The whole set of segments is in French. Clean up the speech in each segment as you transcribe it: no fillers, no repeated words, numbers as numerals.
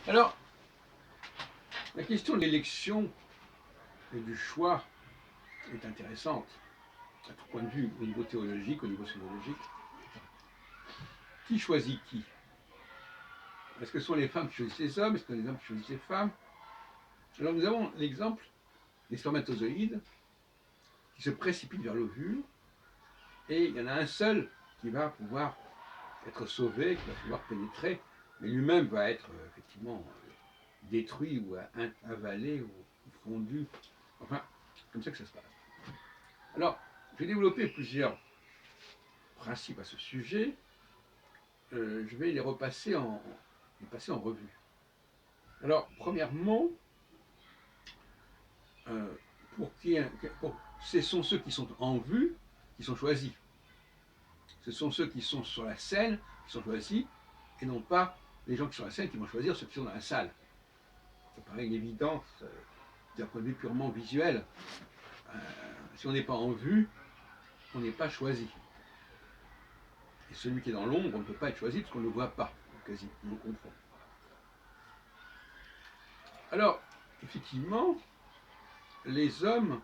Alors, la question de l'élection et du choix est intéressante, à tout point de vue, au niveau théologique, au niveau sociologique. Qui choisit qui? Est-ce que ce sont les femmes qui choisissent les hommes? Est-ce que ce sont les hommes qui choisissent les femmes? Alors nous avons l'exemple des spermatozoïdes qui se précipitent vers l'ovule, et il y en a un seul qui va pouvoir être sauvé, qui va pouvoir pénétrer, mais lui-même va être effectivement détruit ou avalé ou fondu. Enfin, c'est comme ça que ça se passe. Alors, j'ai développé plusieurs principes à ce sujet. Je vais les repasser passer en revue. Alors, premièrement, ce sont ceux qui sont en vue qui sont choisis. Ce sont ceux qui sont sur la scène qui sont choisis, et non pas les gens qui sont sur la scène qui vont choisir ceux qui sont dans la salle. Ça paraît une évidence d'un point de vue purement visuel. Si on n'est pas en vue, on n'est pas choisi. Et celui qui est dans l'ombre, on ne peut pas être choisi parce qu'on ne le voit pas, quasi, on le confond. Alors, effectivement, les hommes,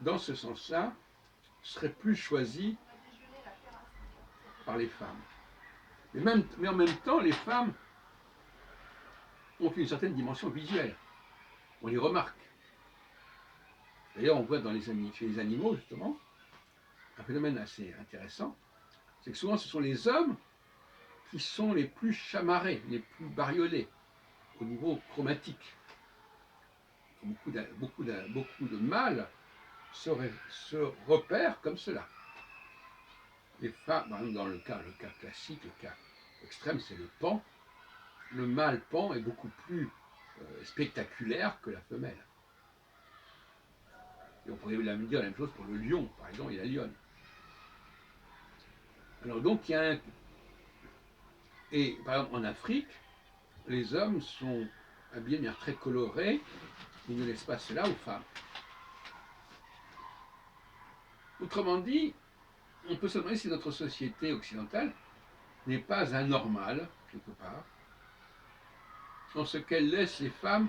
dans ce sens-là, seraient plus choisis par les femmes. Mais en même temps, les femmes ont une certaine dimension visuelle. On les remarque. D'ailleurs, on voit chez les animaux, justement, un phénomène assez intéressant, c'est que souvent ce sont les hommes qui sont les plus chamarrés, les plus bariolés au niveau chromatique. Beaucoup de mâles se repèrent comme cela. Les femmes, par exemple, dans le cas classique, le cas extrême, c'est le paon. Le mâle paon est beaucoup plus spectaculaire que la femelle. Et on pourrait dire la même chose pour le lion, par exemple, et la lionne. Alors donc, il y a un... Et par exemple, en Afrique, les hommes sont habillés de manière très colorée, ils ne laissent pas cela aux femmes. Autrement dit, on peut se demander si notre société occidentale n'est pas anormale, quelque part, dans ce qu'elle laisse les femmes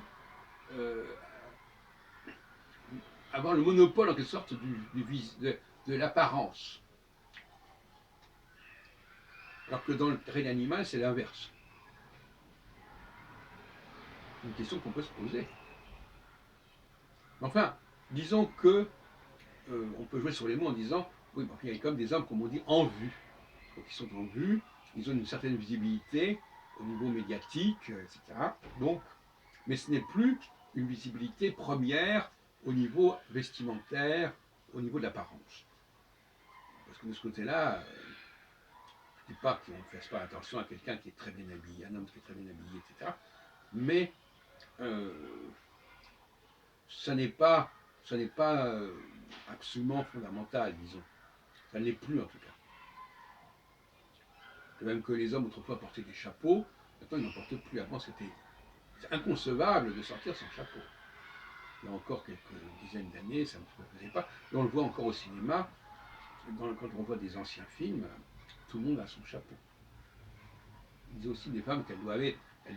avoir le monopole, en quelque sorte, de l'apparence. Alors que dans le règne animal, c'est l'inverse. C'est une question qu'on peut se poser. Enfin, disons que on peut jouer sur les mots en disant, oui, bon, il y a comme des hommes, comme on dit, en vue. Donc ils sont en vue, ils ont une certaine visibilité au niveau médiatique, etc. Donc, mais ce n'est plus une visibilité première au niveau vestimentaire, au niveau de l'apparence. Parce que de ce côté-là, je ne dis pas qu'on ne fasse pas attention à quelqu'un qui est très bien habillé, un homme qui est très bien habillé, etc. Mais ça n'est pas absolument fondamental, disons. Ça ne l'est plus en tout cas. De même que les hommes autrefois portaient des chapeaux, maintenant ils n'en portent plus. Avant c'était inconcevable de sortir sans chapeau. Il y a encore quelques dizaines d'années, ça ne se faisait pas. Et on le voit encore au cinéma, quand on voit des anciens films, tout le monde a son chapeau. Il y a aussi des femmes qu'elles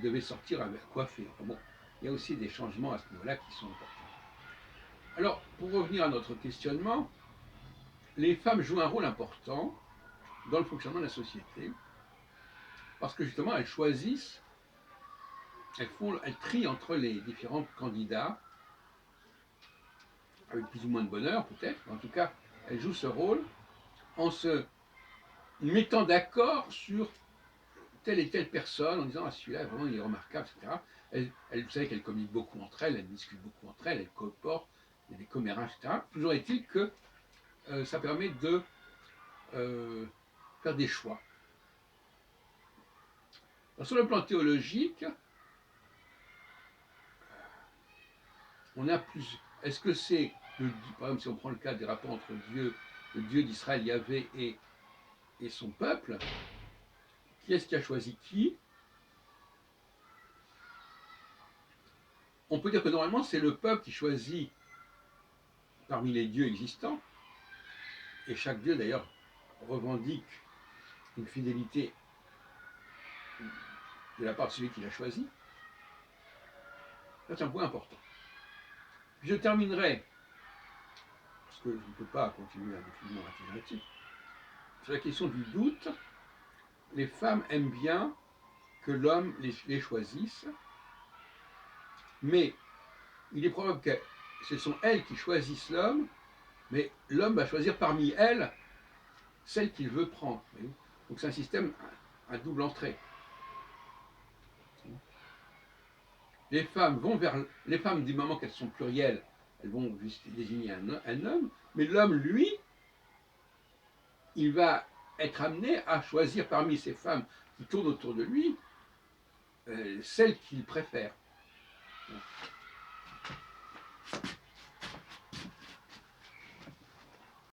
devaient sortir avec coiffées. Enfin bon, il y a aussi des changements à ce niveau-là qui sont importants. Alors, pour revenir à notre questionnement, les femmes jouent un rôle important dans le fonctionnement de la société, parce que justement, elles choisissent, elles trient entre les différents candidats, avec plus ou moins de bonheur peut-être, en tout cas, elles jouent ce rôle en se mettant d'accord sur telle et telle personne, en disant ah celui-là vraiment il est remarquable, etc. Vous savez qu'elles communiquent beaucoup entre elles, elles discutent beaucoup entre elles, elles coopèrent, il y a des commérages, etc. Toujours est-il que ça permet de faire des choix. Alors, sur le plan théologique, on a plus. Est-ce que c'est, par exemple, si on prend le cas des rapports entre Dieu, le Dieu d'Israël, Yahvé, et son peuple, qui est-ce qui a choisi qui? On peut dire que normalement, c'est le peuple qui choisit parmi les dieux existants, et chaque dieu d'ailleurs revendique une fidélité de la part de celui qui l'a choisi. Ça, c'est un point important. Puis je terminerai, parce que je ne peux pas continuer indéfiniment là-dessus, sur la question du doute. Les femmes aiment bien que l'homme les choisisse, mais il est probable que ce sont elles qui choisissent l'homme, mais l'homme va choisir parmi elles celle qu'il veut prendre. Donc c'est un système à double entrée. Les femmes vont vers. Les femmes, du moment qu'elles sont plurielles, elles vont désigner un homme, mais l'homme, lui, il va être amené à choisir parmi ces femmes qui tournent autour de lui celle qu'il préfère.